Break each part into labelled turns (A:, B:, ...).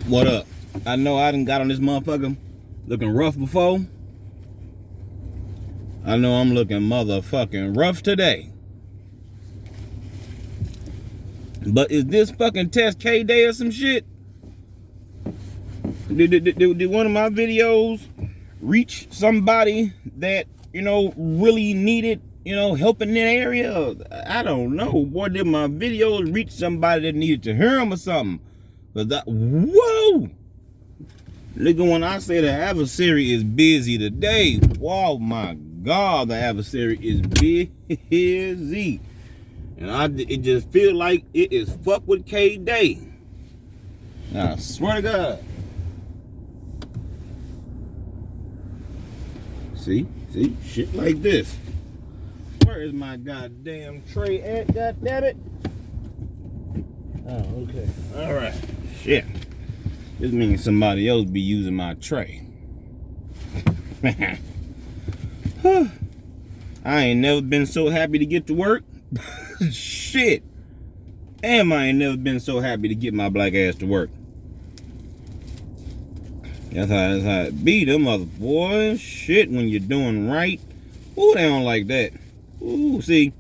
A: What up? I know I done got on this motherfucker looking rough before. I know I'm looking motherfucking rough today. But is this fucking test K day or some shit? Did one of my videos reach somebody that, really needed, help in that area? I don't know. Boy, did my videos reach somebody that needed to hear them or something? Whoa! Nigga, when I say the adversary is busy today, oh my God, the adversary is busy. And it just feel like it is fuck with K Day. I swear to God. See, shit like this. Where is my goddamn tray at? God damn it. Oh, okay. All right. Shit. This means somebody else be using my tray. I ain't never been so happy to get to work. Shit. Damn, I ain't never been so happy to get my black ass to work. That's how it be, them other boys. Shit, when you're doing right. Ooh, they don't like that. Ooh, see,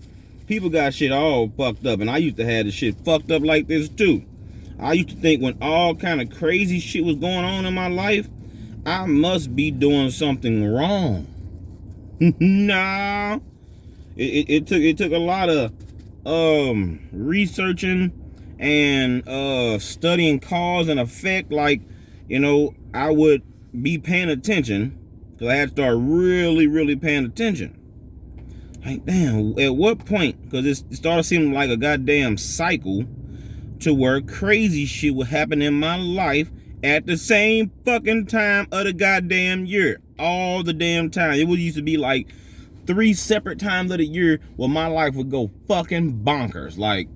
A: people got shit all fucked up, and I used to have the shit fucked up like this too. I used to think when all kind of crazy shit was going on in my life, I must be doing something wrong. Nah. It took a lot of researching and studying cause and effect. Like, I would be paying attention, because I had to start really paying attention. Like, damn, at what point? Because it started seeming like a goddamn cycle to where crazy shit would happen in my life at the same fucking time of the goddamn year. All the damn time. It used to be like 3 separate times of the year where my life would go fucking bonkers. Like,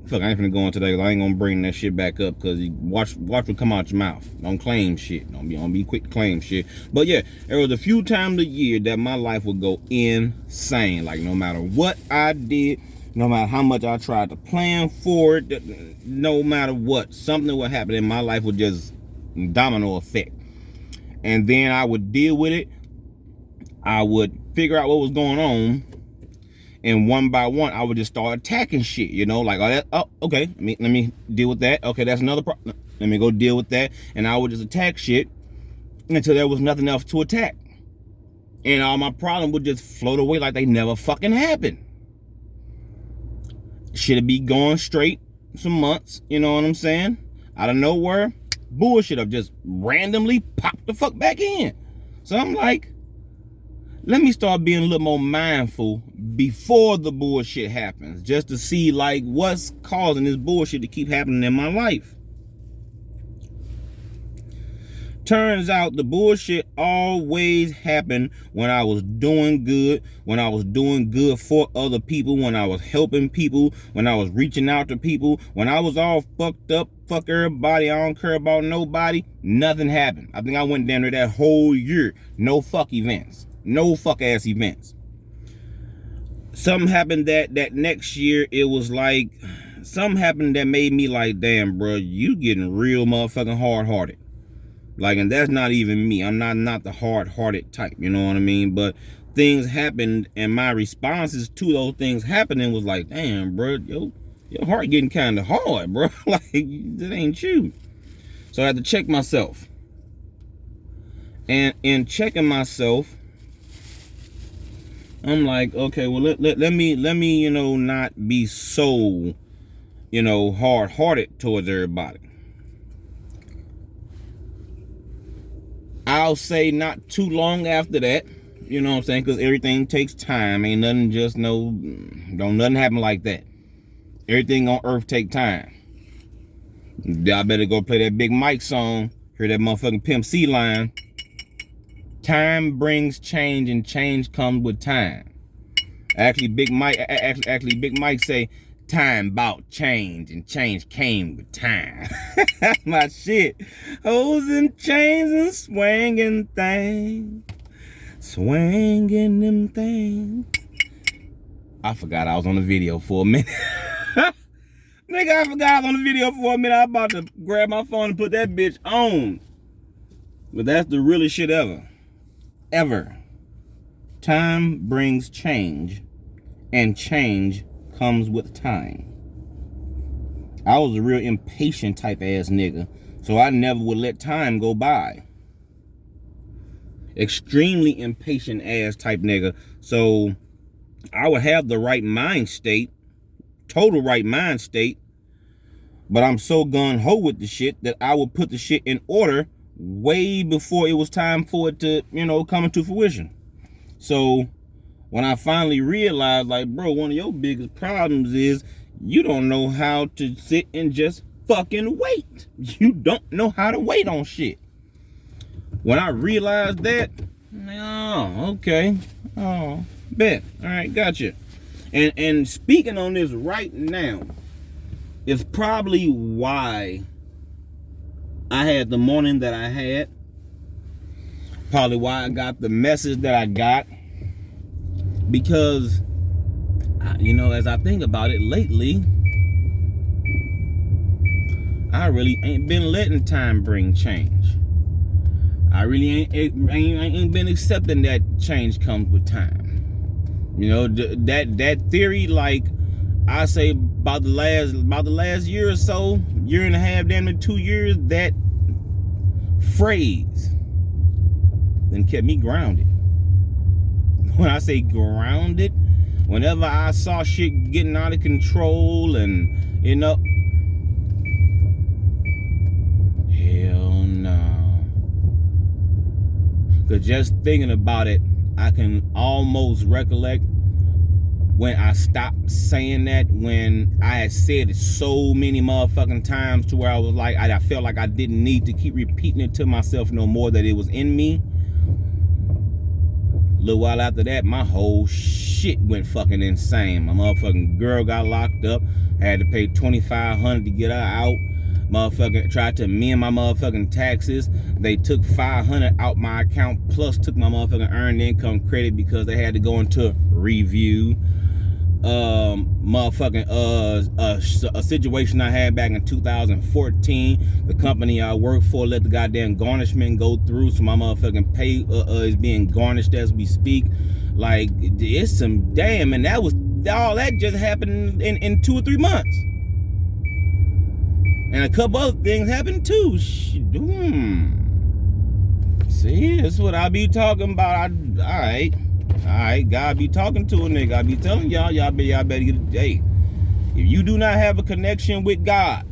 A: fuck, I ain't finna go on today. I ain't gonna bring that shit back up, because watch what come out your mouth. Don't claim shit. Don't be quick to claim shit. But yeah, there was a few times a year that my life would go insane. Like, no matter what I did, no matter how much I tried to plan for it, no matter what, something would happen in my life would just domino effect. And then I would deal with it. I would figure out what was going on. And one by one, I would just start attacking shit, like, okay, let me deal with that. Okay, that's another problem. Let me go deal with that. And I would just attack shit until there was nothing else to attack. And all my problems would just float away like they never fucking happened. Shit'd be going straight some months, you know what I'm saying? Out of nowhere, bullshit have just randomly popped the fuck back in. So I'm like, let me start being a little more mindful before the bullshit happens, just to see like what's causing this bullshit to keep happening in my life. Turns out the bullshit always happened when I was doing good, when I was doing good for other people, when I was helping people, when I was reaching out to people, when I was all fucked up, fuck everybody, I don't care about nobody, nothing happened. I think I went down there that whole year, no fuck events. No fuck ass events. Something happened that next year. It was like something happened that made me like, damn, bro, you getting real motherfucking hard-hearted. Like, and that's not even me. I'm not the hard-hearted type, you know what I mean? But things happened, and my responses to those things happening was like, damn, bro, your heart getting kind of hard, bro. Like, that ain't you. So I had to check myself. And in checking myself, I'm like, okay, well, let me, not be so, hard-hearted towards everybody. I'll say not too long after that, you know what I'm saying? Because everything takes time. Ain't nothing don't nothing happen like that. Everything on earth take time. I better go play that Big Mike song. Hear that motherfucking Pimp C line. Time brings change, and change comes with time. Actually, Big Mike say, time bought change, and change came with time. That's my shit. Hoes and chains and swinging things. Swinging them things. I forgot I was on the video for a minute. Nigga, I forgot I was on the video for a minute. I was about to grab my phone and put that bitch on. But that's the realest shit ever. Ever. Time brings change, and change comes with time. I was a real impatient type ass nigga, so I never would let time go by. Extremely impatient ass type nigga. So I would have the right mind state, total right mind state, but I'm so gun-ho with the shit that I would put the shit in order way before it was time for it to, come into fruition. So when I finally realized, like, bro, one of your biggest problems is you don't know how to sit and just fucking wait. You don't know how to wait on shit. When I realized that, oh, okay. Oh, bet. All right, gotcha. And speaking on this right now is probably why I had the morning that I had. Probably why I got the message that I got. Because, as I think about it lately, I really ain't been letting time bring change. I really ain't been accepting that change comes with time. That theory, like I say, about the last year or so, year and a half, damn near 2 years, that phrase then kept me grounded. When I say grounded, whenever I saw shit getting out of control and, hell no. Because just thinking about it, I can almost recollect when I stopped saying that, when I had said it so many motherfucking times to where I was like, I felt like I didn't need to keep repeating it to myself no more, that it was in me. A little while after that, my whole shit went fucking insane. My motherfucking girl got locked up. I had to pay $2,500 to get her out. Motherfucker tried to amend my motherfucking taxes. They took $500 out my account, plus took my motherfucking earned income credit because they had to go into review. A situation I had back in 2014. The company I work for let the goddamn garnishment go through, so my motherfucking pay is being garnished as we speak. Like, it's some damn, and that was all that just happened in 2 or 3 months. And a couple other things happened too. See, that's what I be talking about. Alright, God be talking to a nigga. I be telling y'all better get a date. If you do not have a connection with God,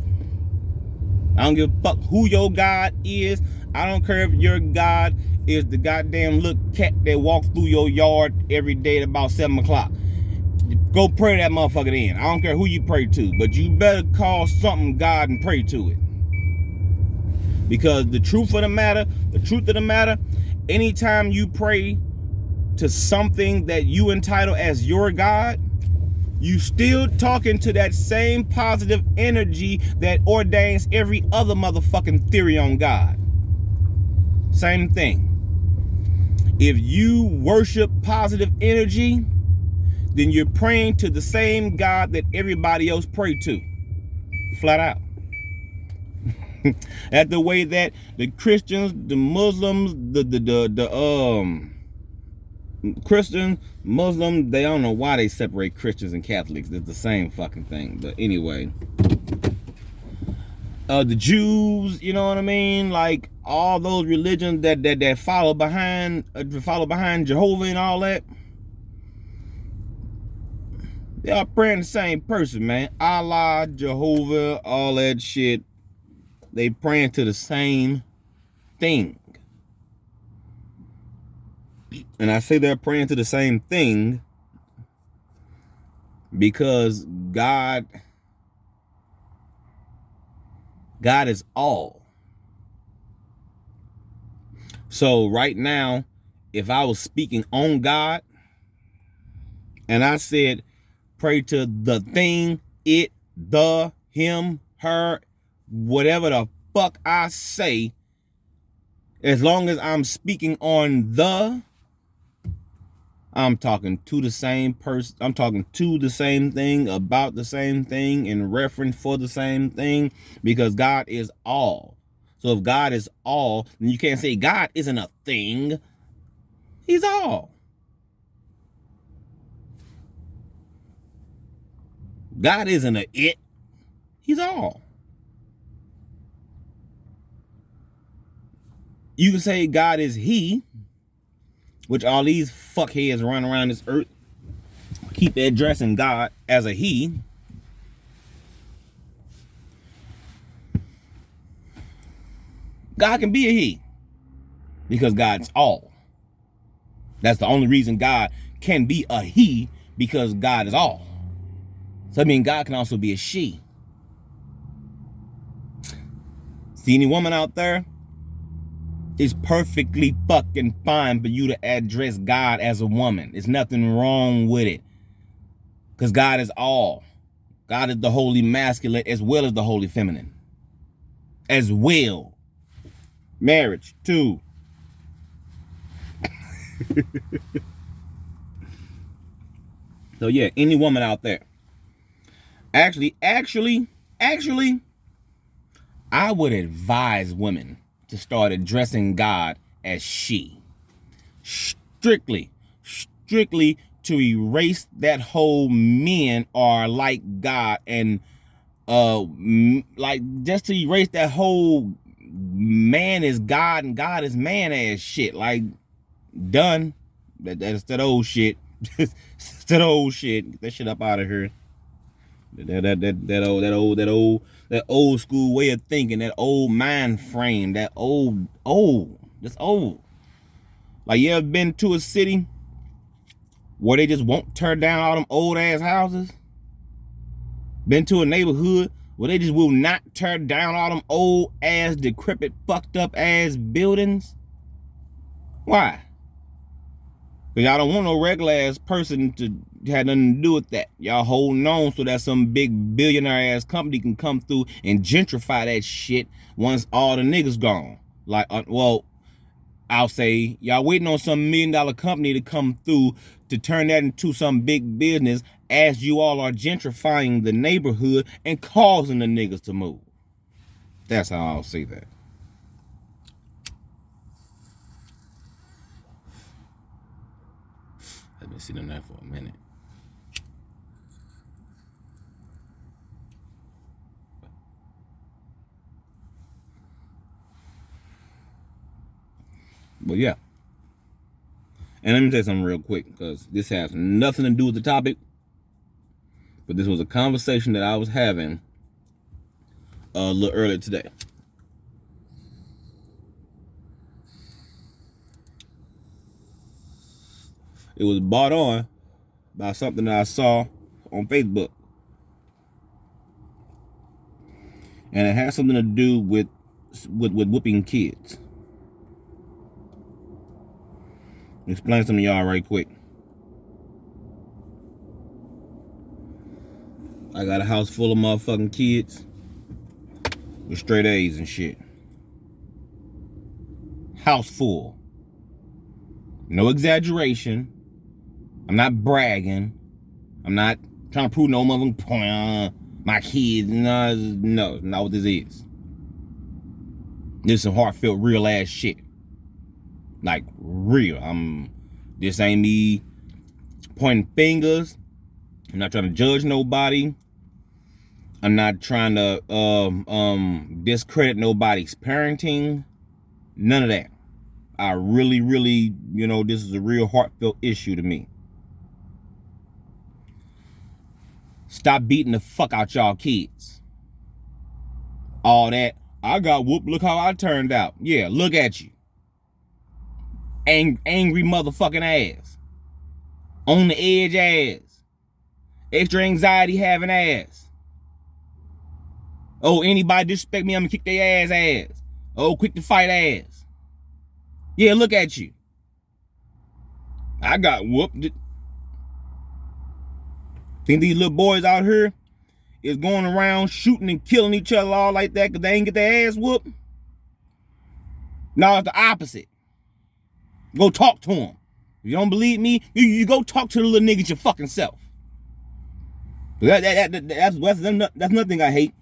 A: I don't give a fuck who your God is. I don't care if your God is the goddamn little cat that walks through your yard every day at about 7 o'clock. Go pray that motherfucker in. I don't care who you pray to, but you better call something God and pray to it. Because the truth of the matter, anytime you pray to something that you entitle as your God, you still talking to that same positive energy that ordains every other motherfucking theory on God. Same thing. If you worship positive energy, then you're praying to the same God that everybody else pray to. Flat out. That's the way that the Christians, the Muslims, Christians, Muslims, they don't know why they separate Christians and Catholics. It's the same fucking thing. But anyway, the Jews, you know what I mean? Like all those religions that follow behind Jehovah and all that. They are praying the same person, man. Allah, Jehovah, all that shit. They praying to the same thing. And I say they're praying to the same thing because God is all. So right now, if I was speaking on God and I said, pray to the thing, it, the, him, her, whatever the fuck I say, as long as I'm speaking on the, I'm talking to the same person. I'm talking to the same thing, about the same thing, in reference for the same thing, because God is all. So if God is all, then you can't say God isn't a thing. He's all. God isn't a it. He's all. You can say God is he, which all these fuckheads run around this earth keep addressing God as a he. God can be a he because God's all. That's the only reason God can be a he, because God is all. So I mean, God can also be a she. See any woman out there? It's perfectly fucking fine for you to address God as a woman. There's nothing wrong with it. Because God is all. God is the holy masculine as well as the holy feminine. As well. Marriage, too. So yeah, any woman out there. Actually, I would advise women to start addressing God as she. Strictly to erase that whole men are like God, and like just to erase that whole man is God and God is man ass shit. Like, done. That's that old shit. That old shit. Get that shit up out of here. That old school way of thinking, that old mind frame, that's old. Like, you ever been to a city where they just won't tear down all them old ass houses? Been to a neighborhood where they just will not tear down all them old ass, decrepit, fucked up ass buildings? Why? Because y'all don't want no regular ass person to have nothing to do with that. Y'all holding on so that some big billionaire ass company can come through and gentrify that shit once all the niggas gone. Like, well, I'll say y'all waiting on some $1 million company to come through to turn that into some big business as you all are gentrifying the neighborhood and causing the niggas to move. That's how I'll say that. I've been sitting there for a minute. But yeah. And let me say something real quick, because this has nothing to do with the topic. But this was a conversation that I was having a little earlier today. It was brought on by something that I saw on Facebook. And it has something to do with whooping kids. Explain something to y'all right quick. I got a house full of motherfucking kids with straight A's and shit. House full. No exaggeration. I'm not bragging. I'm not trying to prove no motherfucking point. My kids, no, not what this is. This is some heartfelt, real ass shit. Like, real. This ain't me pointing fingers. I'm not trying to judge nobody. I'm not trying to discredit nobody's parenting. None of that. I really, this is a real heartfelt issue to me. Stop beating the fuck out y'all kids. All that, I got whooped, look how I turned out. Yeah, look at you. Angry motherfucking ass. On the edge ass. Extra anxiety having ass. Oh, anybody disrespect me, I'm gonna kick their ass. Oh, quick to fight ass. Yeah, look at you. I got whooped. Think these little boys out here is going around shooting and killing each other all like that because they ain't get their ass whooped? No, it's the opposite. Go talk to them. If you don't believe me, you go talk to the little niggas your fucking self. That's nothing I hate.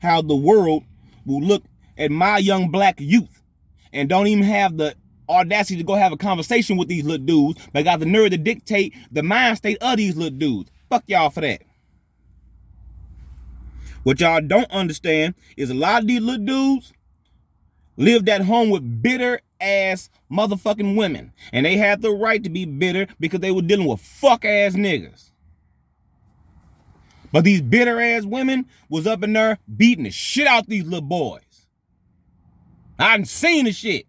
A: How the world will look at my young black youth and don't even have the audacity to go have a conversation with these little dudes, but got the nerve to dictate the mind state of these little dudes. Fuck y'all for that. What y'all don't understand is a lot of these little dudes lived at home with bitter ass motherfucking women. And they had the right to be bitter because they were dealing with fuck ass niggas. But these bitter ass women was up in there beating the shit out these little boys. I done seen the shit.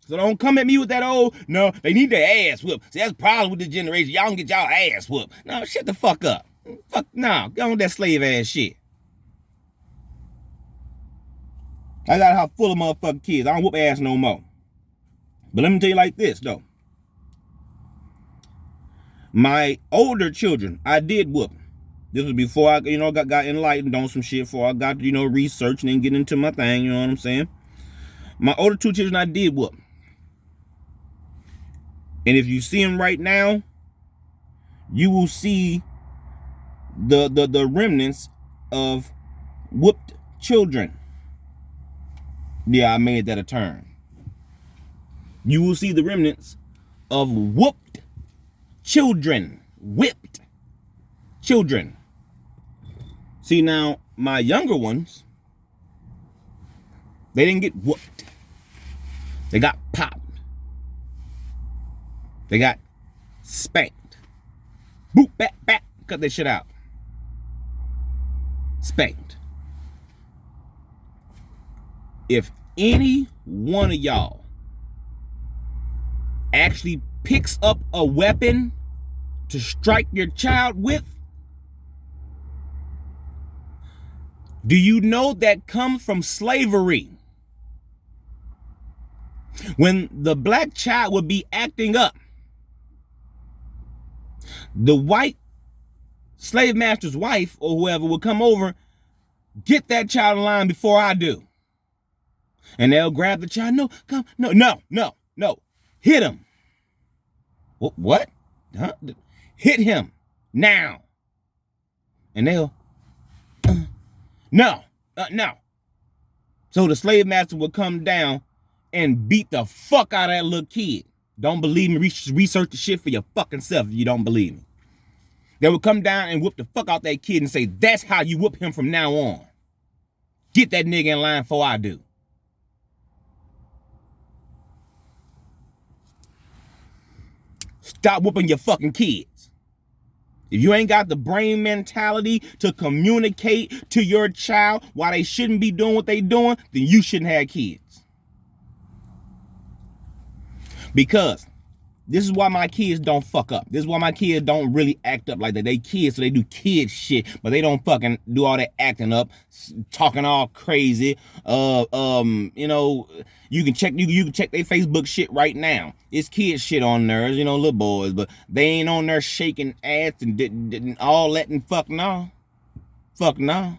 A: So don't come at me with that old, no, they need their ass whooped. See, that's the problem with this generation. Y'all don't get y'all ass whooped. No, shut the fuck up. Fuck, no, go on that slave ass shit. I got a house full of motherfucking kids. I don't whoop ass no more. But let me tell you like this, though. My older children, I did whoop. This was before I, got enlightened on some shit, before I got, researching and getting into my thing, you know what I'm saying? My older two children, I did whoop. And if you see them right now, you will see the remnants of whooped children. Yeah, I made that a term. You will see the remnants of whooped children. Whipped children. See, now, my younger ones, they didn't get whooped. They got popped. They got spanked. Boop, back, cut that shit out. Spanked. If any one of y'all actually picks up a weapon to strike your child with, do you know that comes from slavery? When the black child would be acting up, the white slave master's wife or whoever would come over, get that child in line before I do. And they'll grab the child. No, come, no. Hit him. What? Huh? Hit him now. And they'll, no. So the slave master would come down and beat the fuck out of that little kid. Don't believe me? Research the shit for your fucking self if you don't believe me. They would come down and whoop the fuck out that kid and say, that's how you whoop him from now on. Get that nigga in line before I do. Stop whooping your fucking kids. If you ain't got the brain mentality to communicate to your child why they shouldn't be doing what they doing, then you shouldn't have kids. Because this is why my kids don't fuck up. This is why my kids don't really act up like that. They kids, so they do kid shit, but they don't fucking do all that acting up, talking all crazy. You can check their Facebook shit right now. It's kid shit on there, little boys, but they ain't on there shaking ass and all that and fuck no. Fuck no.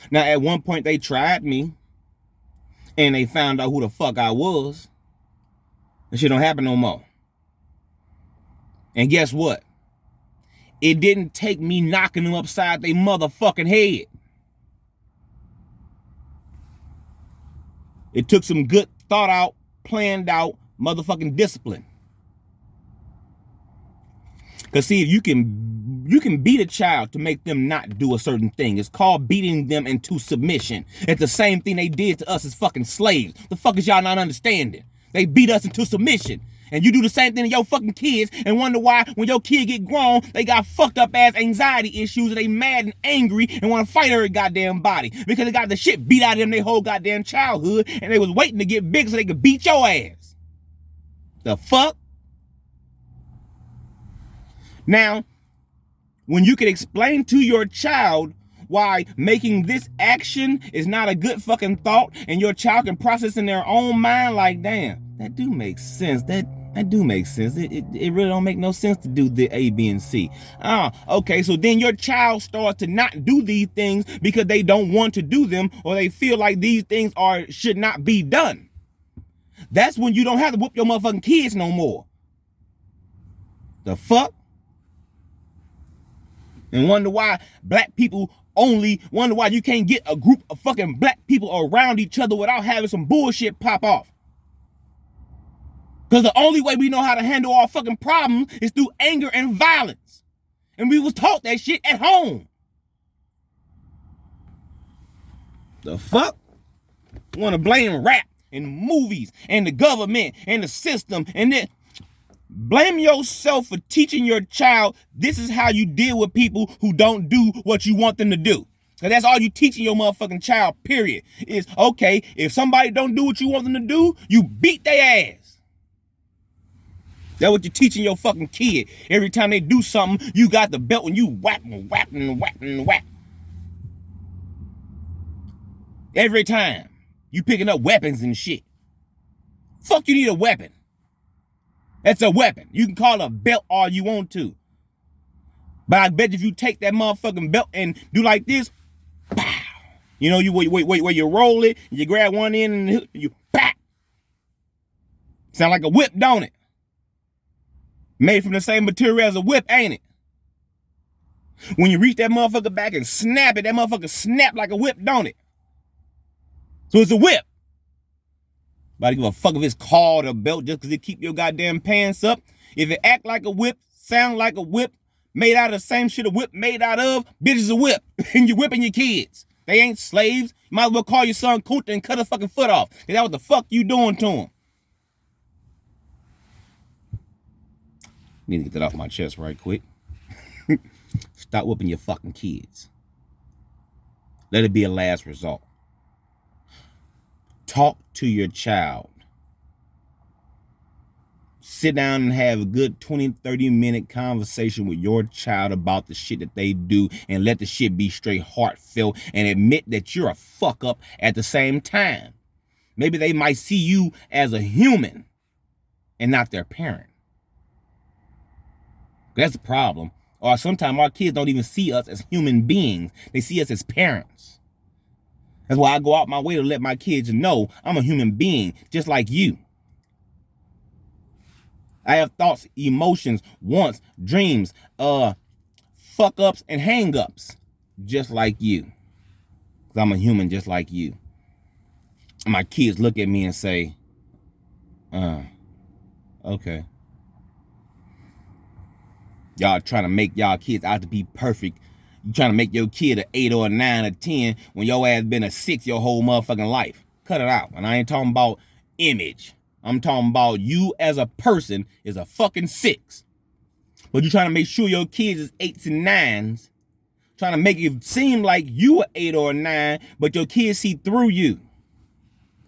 A: Now at one point they tried me and they found out who the fuck I was. That shit don't happen no more. And guess what? It didn't take me knocking them upside their motherfucking head. It took some good thought out, planned out motherfucking discipline. Because see, if you can beat a child to make them not do a certain thing. It's called beating them into submission. It's the same thing they did to us as fucking slaves. The fuck is y'all not understanding? They beat us into submission. And you do the same thing to your fucking kids and wonder why when your kid get grown, they got fucked up ass anxiety issues and they mad and angry and want to fight every goddamn body. Because they got the shit beat out of them their whole goddamn childhood and they was waiting to get big so they could beat your ass. The fuck? Now, when you can explain to your child why making this action is not a good fucking thought and your child can process in their own mind like, damn, that do make sense. That do make sense. It really don't make no sense to do the A, B, and C. Okay, so then your child starts to not do these things because they don't want to do them or they feel like these things should not be done. That's when you don't have to whoop your motherfucking kids no more. The fuck? And wonder why black people wonder why you can't get a group of fucking black people around each other without having some bullshit pop off. Because the only way we know how to handle our fucking problems is through anger and violence. And we was taught that shit at home. The fuck? Want to blame rap and movies and the government and the system and then blame yourself for teaching your child this is how you deal with people who don't do what you want them to do. Because that's all you teaching your motherfucking child, period. Is, okay, if somebody don't do what you want them to do, you beat their ass. That's what you're teaching your fucking kid. Every time they do something, you got the belt and you whap and whap and whap and whap. Every time you picking up weapons and shit. Fuck, you need a weapon. That's a weapon. You can call it a belt all you want to. But I bet if you take that motherfucking belt and do like this, pow. You know, you wait, where you roll it, you grab one end and you pow. Sound like a whip, don't it? Made from the same material as a whip, ain't it? When you reach that motherfucker back and snap it, that motherfucker snap like a whip, don't it? So it's a whip. Nobody give a fuck if it's called a belt just because it keep your goddamn pants up. If it act like a whip, sound like a whip, made out of the same shit a whip made out of, bitch is a whip. And you whipping your kids. They ain't slaves. You might as well call your son Kunta and cut a fucking foot off. Cause that's what the fuck you doing to him. Need to get that off my chest right quick. Stop whipping your fucking kids. Let it be a last resort. Talk to your child. Sit down and have a good 20, 30-minute conversation with your child about the shit that they do and let the shit be straight heartfelt and admit that you're a fuck up at the same time. Maybe they might see you as a human and not their parent. That's the problem. Or sometimes our kids don't even see us as human beings. They see us as parents. That's why I go out my way to let my kids know I'm a human being, just like you. I have thoughts, emotions, wants, dreams, fuck ups and hang ups, just like you. Because I'm a human just like you. And my kids look at me and say, okay. Y'all trying to make y'all kids out to be perfect. You trying to make your kid an 8 or a 9 or 10 when your ass been a 6 your whole motherfucking life. Cut it out. And I ain't talking about image. I'm talking about you as a person is a fucking 6. But you trying to make sure your kids is 8s and 9s. Trying to make it seem like you an 8 or a 9, but your kids see through you.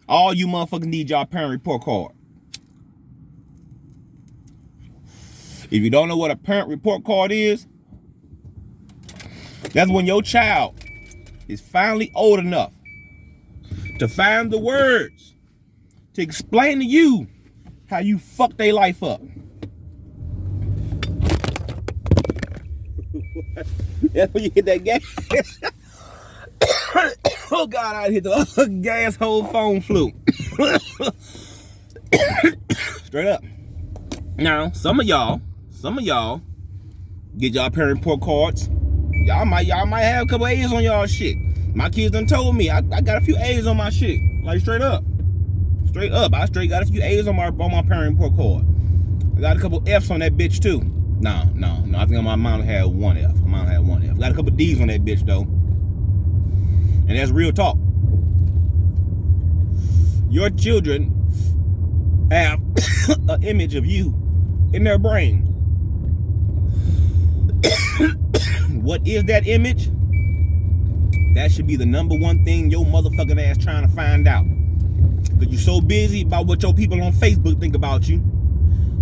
A: All you motherfuckers need y'all parent report card. If you don't know what a parent report card is, that's when your child is finally old enough to find the words to explain to you how you fucked their life up. That's when you hit that gas. Oh God, I hit the gas whole phone flew. Straight up. Now, some of y'all get y'all parent report cards. Y'all might have a couple A's on y'all shit. My kids done told me I got a few A's on my shit. Like straight up. I straight got a few A's on my parent report card. I got a couple F's on that bitch too. No. I think my mom had one F. Got a couple D's on that bitch though. And that's real talk. Your children have an image of you in their brain. What is that image? That should be the number one thing your motherfucking ass trying to find out. Because you're so busy about what your people on Facebook think about you.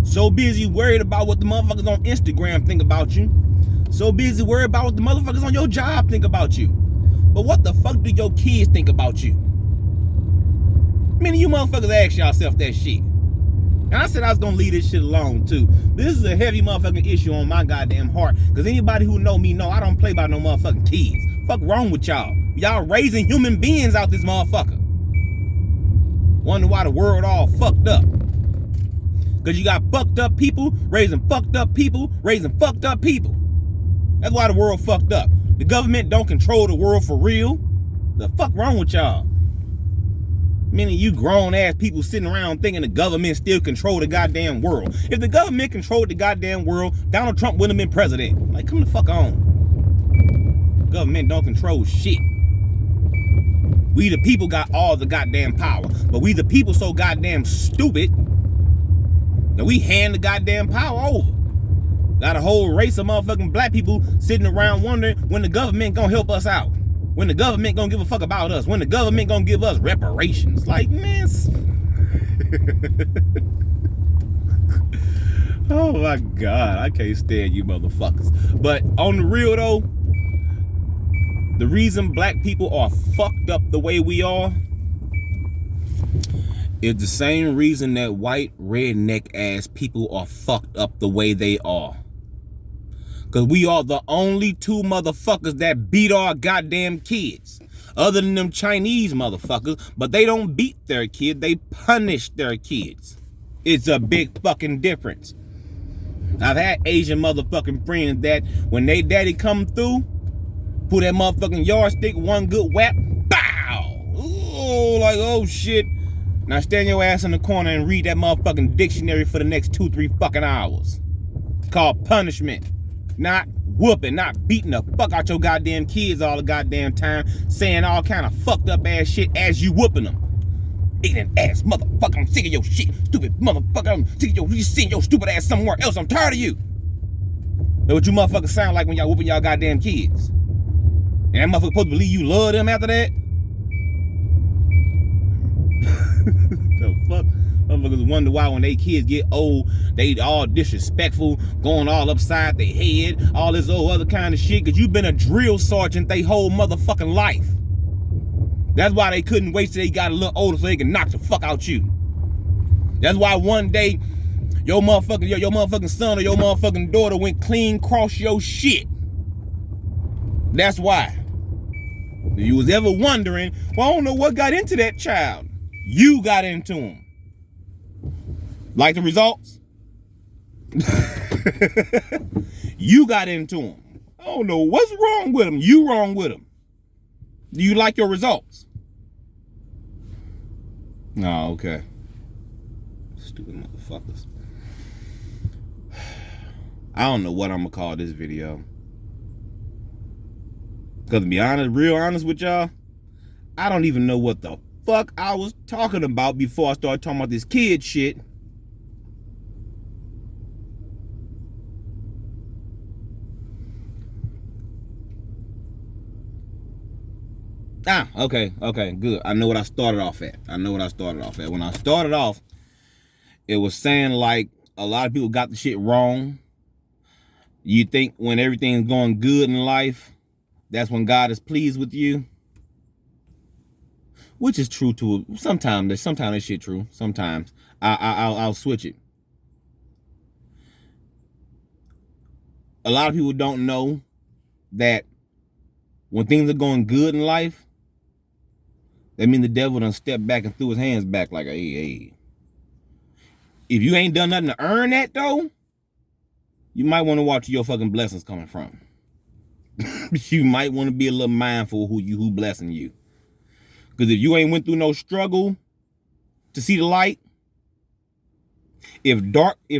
A: So busy worried about what the motherfuckers on Instagram think about you. So busy worried about what the motherfuckers on your job think about you. But what the fuck do your kids think about you? Many of you motherfuckers ask yourself that shit. And I said I was gonna leave this shit alone too. This is a heavy motherfucking issue on my goddamn heart. Because anybody who know me know I don't play by no motherfucking kids. Fuck wrong with y'all? Y'all raising human beings out this motherfucker. Wonder why the world all fucked up. Because you got fucked up people raising fucked up people raising fucked up people. That's why the world fucked up. The government don't control the world for real. The fuck wrong with y'all? Meaning you grown ass people sitting around thinking the government still control the goddamn world. If the government controlled the goddamn world, Donald Trump wouldn't have been president. Like, come the fuck on. Government don't control shit. We the people got all the goddamn power. But we the people so goddamn stupid that we hand the goddamn power over. Got a whole race of motherfucking black people sitting around wondering when the government gonna help us out. When the government gonna give a fuck about us. When the government gonna give us reparations. Like, man. Oh my God. I can't stand you motherfuckers. But on the real though, the reason black people are fucked up the way we are is the same reason that white redneck ass people are fucked up the way they are. Because we are the only two motherfuckers that beat our goddamn kids. Other than them Chinese motherfuckers. But they don't beat their kid. They punish their kids. It's a big fucking difference. I've had Asian motherfucking friends that when they daddy come through, pull that motherfucking yardstick, one good whap, bow. Oh, like, oh shit. Now stand your ass in the corner and read that motherfucking dictionary for the next 2-3 fucking hours. It's called punishment. Not whooping, not beating the fuck out your goddamn kids all the goddamn time, saying all kind of fucked up ass shit as you whooping them. Eating ass motherfucker, I'm sick of your shit. Stupid motherfucker, I'm sick of you seeing your stupid ass somewhere else. I'm tired of you. That's what you motherfuckers sound like when y'all whooping y'all goddamn kids. And that motherfucker supposed to believe you love them after that? The fuck? Motherfuckers wonder why when they kids get old, they all disrespectful, going all upside their head, all this old other kind of shit, because you've been a drill sergeant they whole motherfucking life. That's why they couldn't wait till they got a little older so they can knock the fuck out you. That's why one day, your motherfucking son or your motherfucking daughter went clean cross your shit. That's why. If you was ever wondering, well, I don't know what got into that child. You got into him. Like the results? You got into him. I don't know what's wrong with him. You wrong with him. Do you like your results? Oh, okay. Stupid motherfuckers. I don't know what I'm gonna call this video. Because to be honest, real honest with y'all, I don't even know what the fuck I was talking about before I started talking about this kid shit. Okay, good. I know what I started off at. When I started off, it was saying like a lot of people got the shit wrong. You think when everything's going good in life, that's when God is pleased with you. Which is true too. Sometimes that shit true. Sometimes I'll switch it. A lot of people don't know that when things are going good in life, that means the devil done stepped back and threw his hands back like, hey. If you ain't done nothing to earn that though, you might want to watch where your fucking blessings coming from. You might want to be a little mindful of who blessing you. Because if you ain't went through no struggle to see the light, if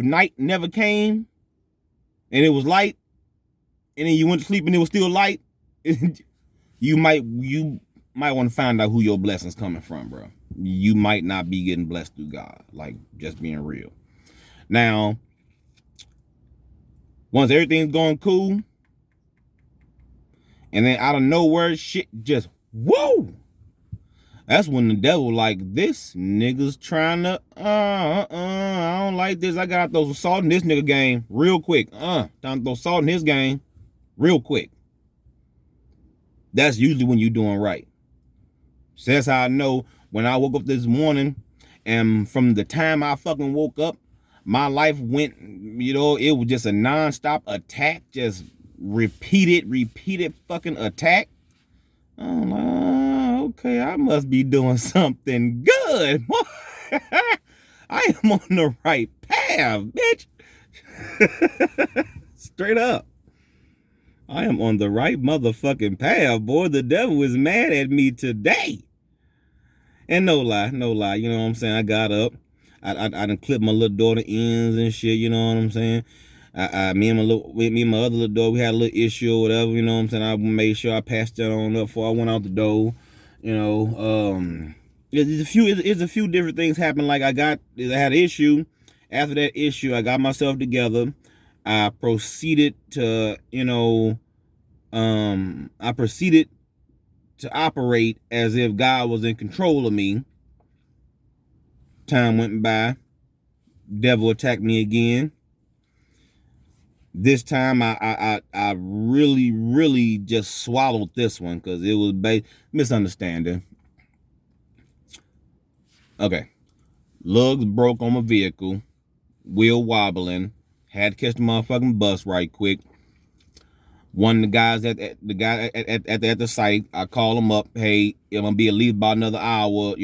A: night never came and it was light, and then you went to sleep and it was still light, you might want to find out who your blessings coming from, bro. You might not be getting blessed through God, like just being real. Now, once everything's going cool, and then out of nowhere, shit just whoa. That's when the devil like, this nigga's trying to, I don't like this. I gotta throw some salt in this nigga game real quick. Time to throw salt in his game real quick. That's usually when you're doing right. So that's how I know when I woke up this morning, and from the time I fucking woke up, my life went, it was just a nonstop attack, just repeated fucking attack. I'm like, okay, I must be doing something good. I am on the right path. path, bitch. Straight up. I am on the right motherfucking path, boy. The devil is mad at me today. And no lie, you know what I'm saying? I got up. I done clipped my little daughter ends and shit, you know what I'm saying? Me and my other little daughter, we had a little issue or whatever, you know what I'm saying? I made sure I passed that on up before I went out the door, you know. It's a few different things happened. Like I had an issue. After that issue, I got myself together. I proceeded to, to operate as if God was in control of me. Time went by. Devil attacked me again. This time I really, really just swallowed this one because it was misunderstanding. Okay. Lugs broke on my vehicle. Wheel wobbling. Had to catch the motherfucking bus right quick. One of the guys at the site, I call him up. Hey, I'm gonna be at least about another hour,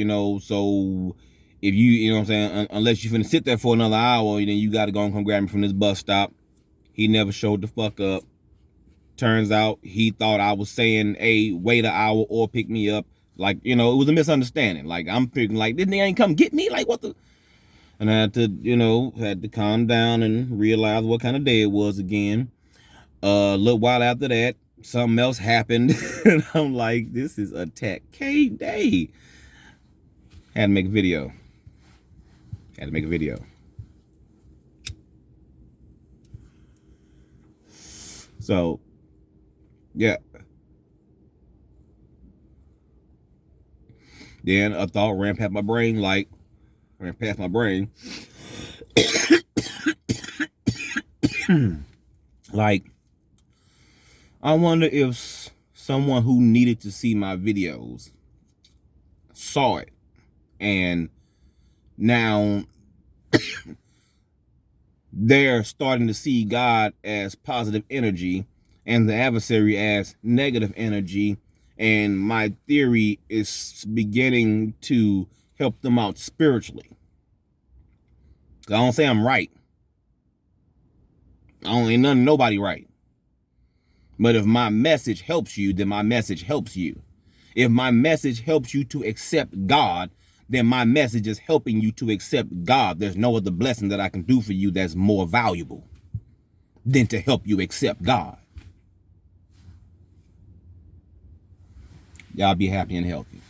A: so if you know what I'm saying, unless you finna sit there for another hour, then you gotta go and come grab me from this bus stop. He never showed the fuck up. Turns out he thought I was saying, hey, wait an hour or pick me up. Like, it was a misunderstanding. Like, I'm picking, like, this nigga ain't come get me? Like, what the? And I had to calm down and realize what kind of day it was again. A little while after that, something else happened. And I'm like, this is attack K day. Had to make a video. So, yeah. Then a thought ran past my brain. Like, I wonder if someone who needed to see my videos saw it. And now they're starting to see God as positive energy and the adversary as negative energy. And my theory is beginning to help them out spiritually. I don't say I'm right. Ain't nobody right. But if my message helps you, then my message helps you. If my message helps you to accept God, then my message is helping you to accept God. There's no other blessing that I can do for you that's more valuable than to help you accept God. Y'all be happy and healthy.